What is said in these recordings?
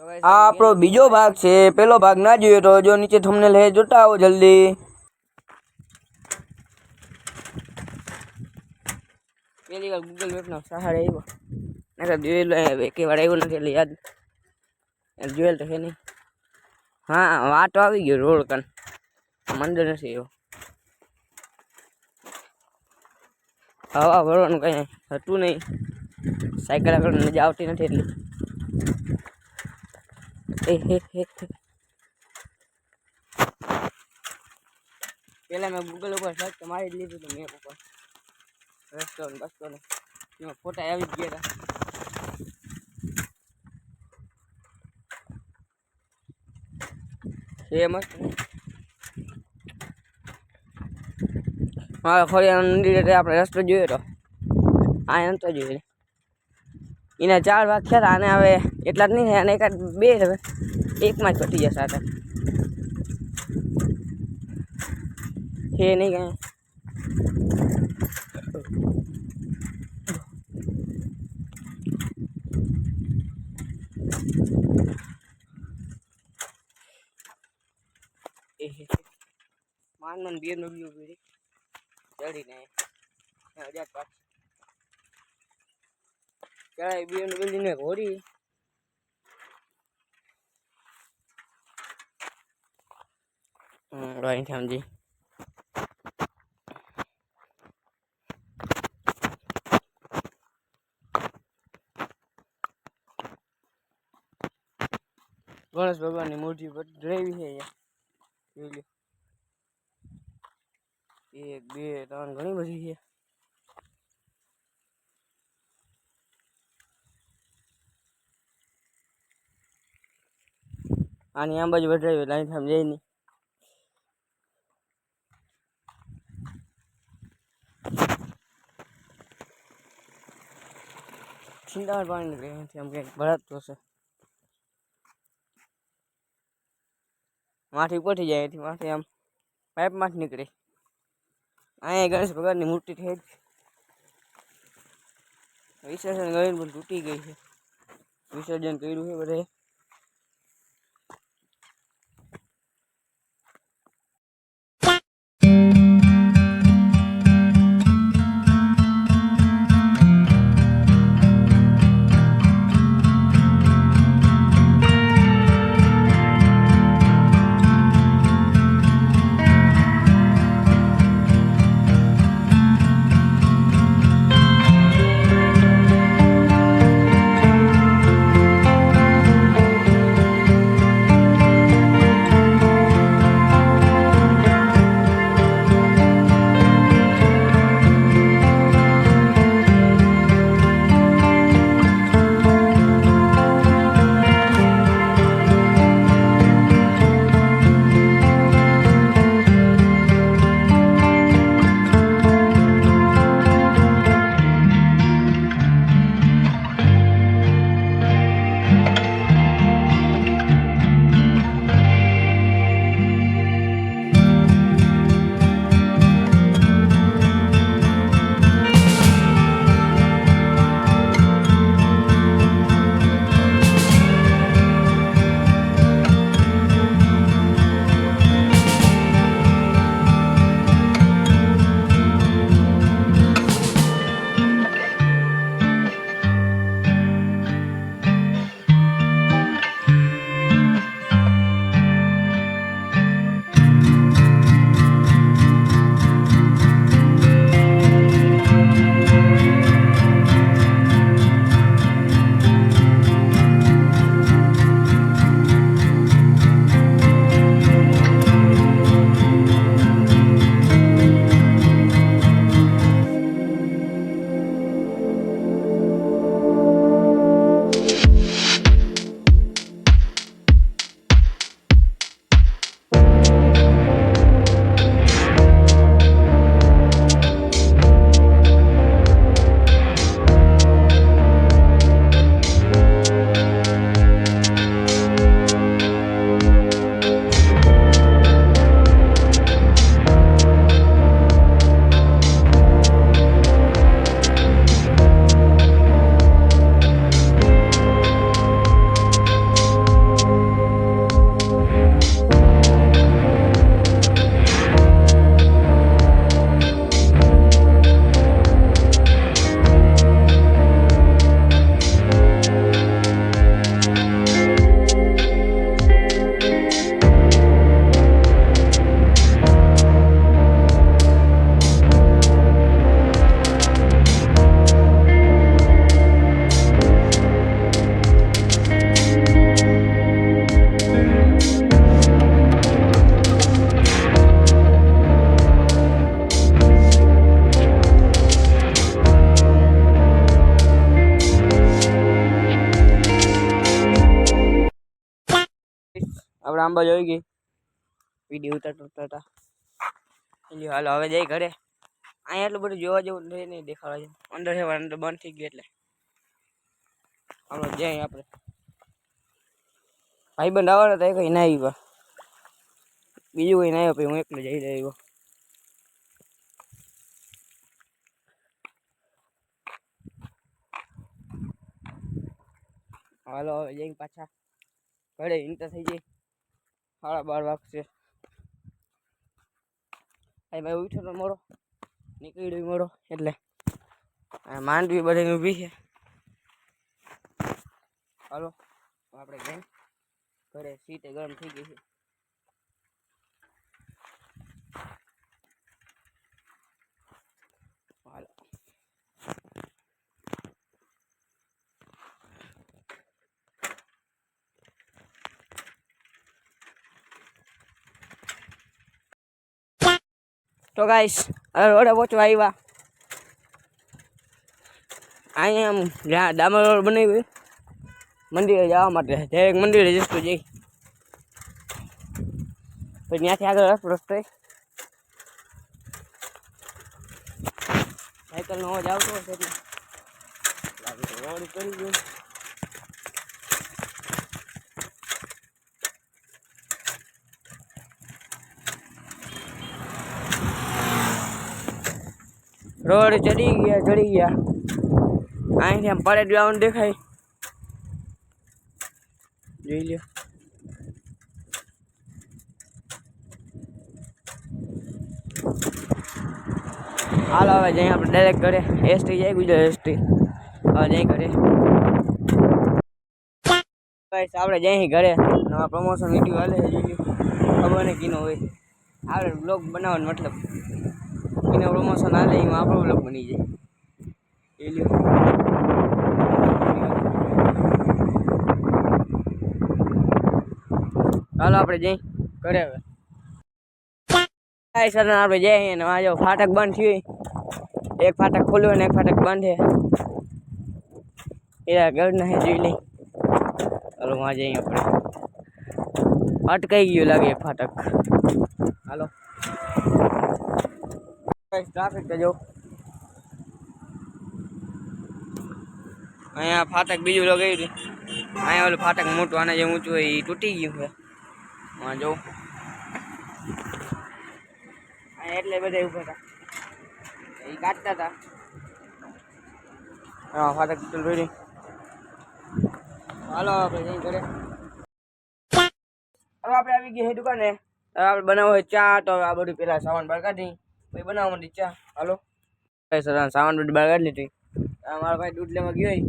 આ આપણો બીજો ભાગ છે. પેલો ભાગ ના જોયો તો જો નીચે થંબનેલ હે, જોતા આવો જલ્દી. પેલી વાર ગૂગલ મેપનો સહારો આવ્યો, નકર જોયેલો એક વાર આવ્યો નથી એટલે યાદ જોયેલ તો છે નહીં. હા વાટો આવી ગયો રોડ કન, મંદિર નથી એવો. હવા ભરવાનું કઈ હતું નહીં, સાયકલ આગળ મજા આવતી નથી એટલી. પેલા મેં ગૂગલ ઉપર સર્ચ મારી જ લીધું હતું મેપ ઉપર, રસ્તો ને એમાં ફોટા આવી જ ગયા હતા. એ મસ્ત મારા ખોડિયાર મંદિર આપણે રસ્તો જોયો હતો, આ નતો જોયો. એના 4 ભાગ થયા હતા, અને હવે એટલા જ નહીં થાય, અને એકાદ 2 હવે એકમાં જ પટી જશે. આ છે નહીં કાંઈ. માન BMW ચડીને હજાર પાછ ચડાય BMW ને ઘોડી. ડ્રોઈંગ સમજી ગણેશ ભગવાનની મૂર્તિ ડ્રાઈવી છે. 1 2 3 ઘણી બધી છે. આની આમ બાજુ વધારે લાઈન સમજાય નહીં. ચિંતામાં પાણી નીકળે એનાથી આમ કંઈક ભરાતું હશે. માથી પટી જાય, એથી માથે આમ પાઇપમાંથી નીકળે. અહીંયા ગણેશ ભગવાનની મૂર્તિ થઈ વિસર્જન કરીને પણ તૂટી ગઈ છે. વિસર્જન કર્યું છે બધે. આપણે આંબા જોઈ ગઈ વિડીયો ઉતારતા એટલે હાલો હવે જઈ ઘરે. અહીંયા એટલું બધું જોવા જેવું નહીં દેખાડે છે. અંદર છે અંદર બંધ થઈ ગયું એટલે આપણે જઈએ. આપણે ભાઈબંધ આવવાના હતા કઈ ના આવ્યા, બીજું કઈ ના આવ્યો પછી હું એકલો જઈ રહ્યો. હાલો હવે જઈને પાછા ઘરે ઈંટા થઈ જાય. 12:30 વાગશે. ભાઈ ઉઠ્યો તો મોડો, નીકળ્યો મોડો એટલે માંડવી બધી ઊભી છે. હાલો આપણે જઈને ઘરે સીટે ગરમ થઈ ગઈ છે. હાલો તો ગાઈસ હવે રોડે પહોંચવા આવ્યા. અહીંયા આમ જ્યાં ડામર રોડ બનાવ્યું મંદિરે જવા માટે, ડાયરેક્ટ મંદિરે જશું જઈ. પછી ત્યાંથી આગળ રસ્તો સાયકલનો અવાજ આવતો હશે એટલે રોડ કરી ગયું. રોડ ચડી ગયા. અહીંથી આમ પરેડ ગ્રાઉન્ડ દેખાય, જોઈ લ્યો. હાલ હવે જઈ આપણે ડાયરેક્ટ ઘરે. એસટી જાય, ગુજરાત એસટી. હવે જઈ ઘરે આપણે જઈ ઘરે. નવા પ્રમોશન વિડીયો હાલે છે, જોઈ લ્યો. ખબર નહીં કીનો હોય આપણે બ્લોગ બનાવવાનો મતલબ કીનો પ્રમોશન હાલે એમાં આપણો બ્લોગ બની જાય. જોઈ લ્યો. ચાલો આપણે જઈ ઘરે. હવે સર આપણે જઈએ ને આ જો ફાટક બંધ થયું. એક ફાટક ખોલ્યું ને એક ફાટક બંધ છે. એ ઘર નહીં જોઈ લઈ. ચાલો માં જઈએ આપણે. અટકાઈ ગયું લાગે એક ફાટક. હાલો ટ્રાફિક તો જો અહીંયા ફાટક બીજું લગાવ્યું. અહીંયા ઓલું ફાટક મોટું આના જે ઊંચું હોય એ તૂટી ગયું છે. હા જો એટલે બધા ઉભા હતા, એ કાઢતા હતા. હા ફાટક તૂટેલું. હાલો આપણે જઈ ઘરે. હવે આપણે આવી ગઈ છે દુકાને. હવે આપણે બનાવો હોય ચા. તો આ બધું પેલા સામાન બહાર કાઢી પછી બનાવવા માંડી ચા. હાલો સર સામાન બધું બહાર કાઢી લીધું. મારો ભાઈ દૂધ લેવા ગયો હોય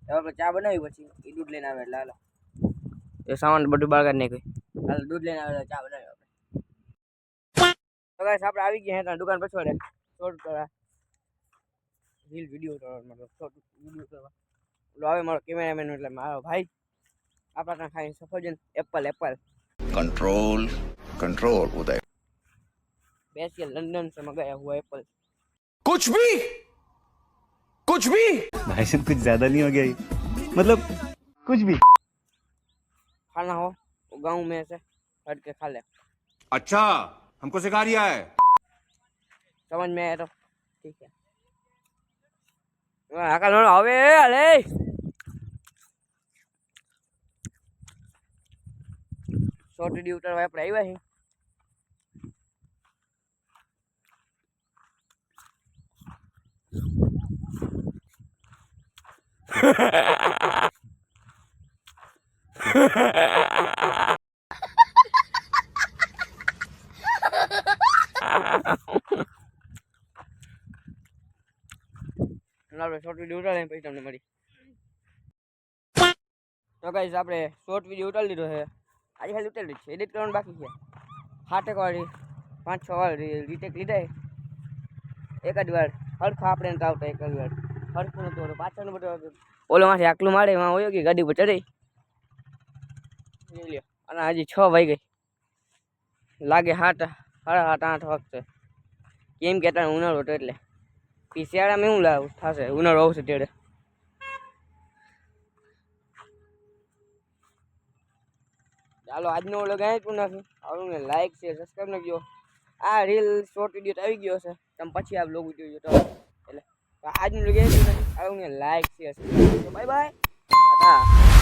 તો આપણે ચા બનાવી પછી એ દૂધ લઈને આવે એટલે હાલો એ સામાન બધું બહાર કાઢી નાખ્યું. હાલ દૂધ લઈને આવે ચા બનાવી આપણે. તો ગાઈસ આપણે આવી ગયા હતા દુકાન પછવાડે શોર્ટ કરવા રીલ વિડીયો કરવા, મતલબ શોર્ટ વિડીયો કરવા. ઓલો આવે મારો કેમેરામેન એટલે મારો ભાઈ. આપણા ત્યાં ખાઈ સફરજન એપલ कंट्रोल कंट्रोल उदय स्पेशल लंदन से मंगाया हुआ एप्पल. कुछ भी भाई साहब कुछ ज्यादा नहीं हो गया ये? मतलब कुछ भी खाना हो वो गाँव में से हट के खा ले. अच्छा हमको सिखा रिया है. समझ में आया तो ठीक है. आका नो आवे अरे शॉर्ट वीडियो उतारवा આપણે આવ્યા છે. શોર્ટ વિડીયો ઉતારે પછી તમને મળી. તો ગાઈસ આપણે શોર્ટ વિડીયો ઉતારી લીધો છે. આજે ખાલી ઉતારી છે, એડિટ કરવાનું બાકી છે. 8 વાળી 5-6 વાર રીટેક લીધા. એકાદ વાર હરખા આપણે તો આવતા, એકાદ વાર હરખું નતું પાછળનું બધું ઓલો માંથી આકલું મારે એમાં હોય કે ગાડી પર ચડી લ્યો. અને હજી 6 વાગી ગઈ લાગે. 7 સાડા 7 8 વાગશે. કેમ કહેતા ઉનાળો હતો એટલે શિયાળામાં એવું લાવ થશે, ઉનાળો આવશે ત્યારે. ચાલો આજનો વ્લોગ અહીં પૂર્ણ નથી આવડું લાઈક શેર સબસ્ક્રાઈબ ન ગયો આ રીલ શોર્ટ વિડીયો આવી ગયો છે તમે પછી આ બ્લોગ વિડીયો જોતો એટલે આજનું વ્લોગ અહીં પૂર્ણ નથી આવડું લાઈક શેર બાય બાય